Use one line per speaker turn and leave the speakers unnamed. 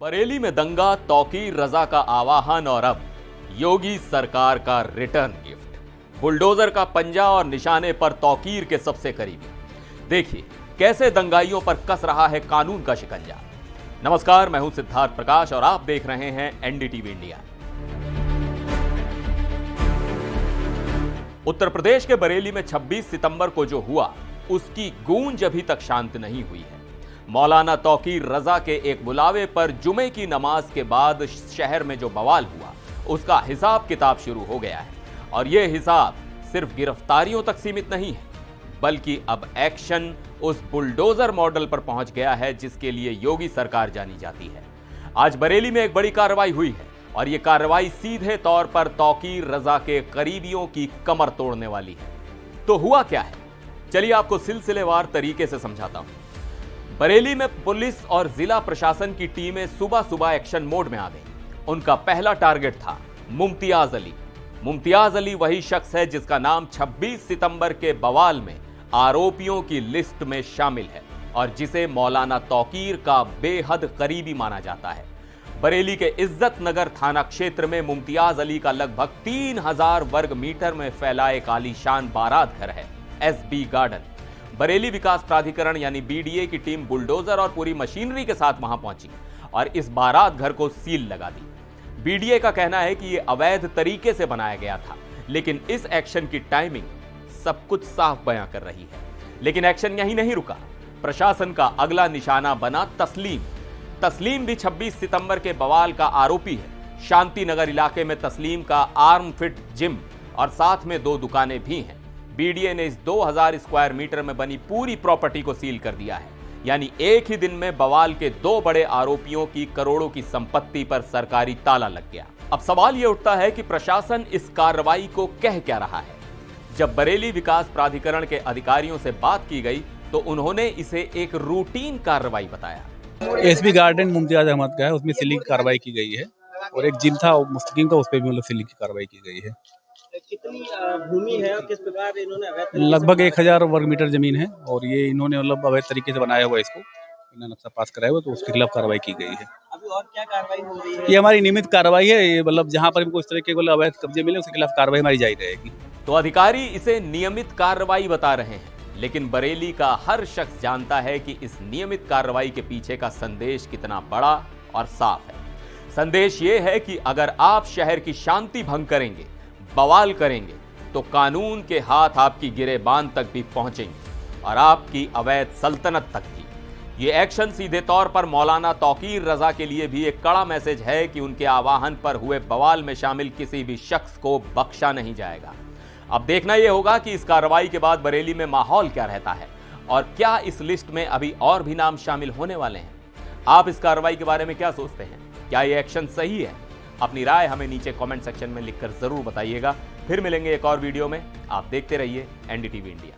बरेली में दंगा, तौकीर रजा का आवाहन और अब योगी सरकार का रिटर्न गिफ्ट। बुलडोजर का पंजा और निशाने पर तौकीर के सबसे करीबी। देखिए कैसे दंगाइयों पर कस रहा है कानून का शिकंजा। नमस्कार, मैं हूं सिद्धार्थ प्रकाश और आप देख रहे हैं एनडीटीवी इंडिया। उत्तर प्रदेश के बरेली में 26 सितंबर को जो हुआ उसकी गूंज अभी तक शांत नहीं हुई है। मौलाना तौकीर रजा के एक बुलावे पर जुमे की नमाज के बाद शहर में जो बवाल हुआ उसका हिसाब किताब शुरू हो गया है। और यह हिसाब सिर्फ गिरफ्तारियों तक सीमित नहीं है, बल्कि अब एक्शन उस बुलडोजर मॉडल पर पहुंच गया है जिसके लिए योगी सरकार जानी जाती है। आज बरेली में एक बड़ी कार्रवाई हुई है और यह कार्रवाई सीधे तौर पर तौकीर रजा के करीबियों की कमर तोड़ने वाली है। तो हुआ क्या है, चलिए आपको सिलसिलेवार तरीके से समझाता हूं। बरेली में पुलिस और जिला प्रशासन की टीमें सुबह सुबह एक्शन मोड में आ गई। उनका पहला टारगेट था मुमतियाज अली। मुमतियाज अली वही शख्स है जिसका नाम 26 सितंबर के बवाल में आरोपियों की लिस्ट में शामिल है और जिसे मौलाना तौकीर का बेहद करीबी माना जाता है। बरेली के इज्जत नगर थाना क्षेत्र में मुमतियाज अली का लगभग 3000 वर्ग मीटर में फैला एक आलीशान बारात घर है, एसबी गार्डन। बरेली विकास प्राधिकरण यानी बीडीए की टीम बुलडोजर और पूरी मशीनरी के साथ वहां पहुंची और इस बारात घर को सील लगा दी। बीडीए का कहना है कि यह अवैध तरीके से बनाया गया था, लेकिन इस एक्शन की टाइमिंग सब कुछ साफ बयां कर रही है। लेकिन एक्शन यहीं नहीं रुका। प्रशासन का अगला निशाना बना तस्लीम। तस्लीम भी 26 सितंबर के बवाल का आरोपी है। शांति नगर इलाके में तस्लीम का आर्म फिट जिम और साथ में 2 दुकानें भी हैं। बीडीए ने इस 2000 स्क्वायर मीटर में बनी पूरी प्रॉपर्टी को सील कर दिया है। यानी एक ही दिन में बवाल के 2 बड़े आरोपियों की करोड़ों की संपत्ति पर सरकारी ताला लग गया। अब सवाल यह उठता है कि प्रशासन इस कार्रवाई को कह क्या रहा है। जब बरेली विकास प्राधिकरण के अधिकारियों से बात की गई तो उन्होंने इसे एक रूटीन कार्रवाई बताया।
एसबी गार्डन मुमतियाज अहमद का है, उसमें सीलिंग की कार्रवाई की गई है और एक जिम था मुस्तकीम का, उस पर भी मतलब सीलिंग की कार्रवाई की गई है।
कितनी भूमि है और किस प्रकार इन्होंने अवैध
लगभग 1000 वर्ग मीटर जमीन है और ये इन्होंने मतलब अवैध तरीके से बनाया हुआ है। इसको इन्होंने नक्शा पास कराया हुआ, तो उसके खिलाफ कार्रवाई की गई है।
अभी और क्या कार्रवाई हो रही है?
ये हमारी नियमित कार्रवाई है। ये मतलब जहाँ पर भी इस तरह के अवैध कब्जे मिले उसके खिलाफ कार्रवाई हमारी जारी रहेगी।
तो अधिकारी इसे नियमित कार्रवाई बता रहे हैं, लेकिन बरेली का हर शख्स जानता है कि इस नियमित कार्रवाई के पीछे का संदेश कितना बड़ा और साफ है। संदेश ये है कि अगर आप शहर की शांति भंग करेंगे, बवाल करेंगे, तो कानून के हाथ आपकी गिरेबान तक भी पहुंचेंगे और आपकी अवैध सल्तनत तक भी। ये एक्शन सीधे तौर पर मौलाना तौकीर रजा के लिए भी एक कड़ा मैसेज है कि उनके आह्वान पर हुए बवाल में शामिल किसी भी शख्स को बख्शा नहीं जाएगा। अब देखना यह होगा कि इस कार्रवाई के बाद बरेली में माहौल क्या रहता है और क्या इस लिस्ट में अभी और भी नाम शामिल होने वाले हैं। आप इस कार्रवाई के बारे में क्या सोचते हैं? क्या यह एक्शन सही है? अपनी राय हमें नीचे कमेंट सेक्शन में लिखकर जरूर बताइएगा। फिर मिलेंगे एक और वीडियो में। आप देखते रहिए एनडीटीवी इंडिया।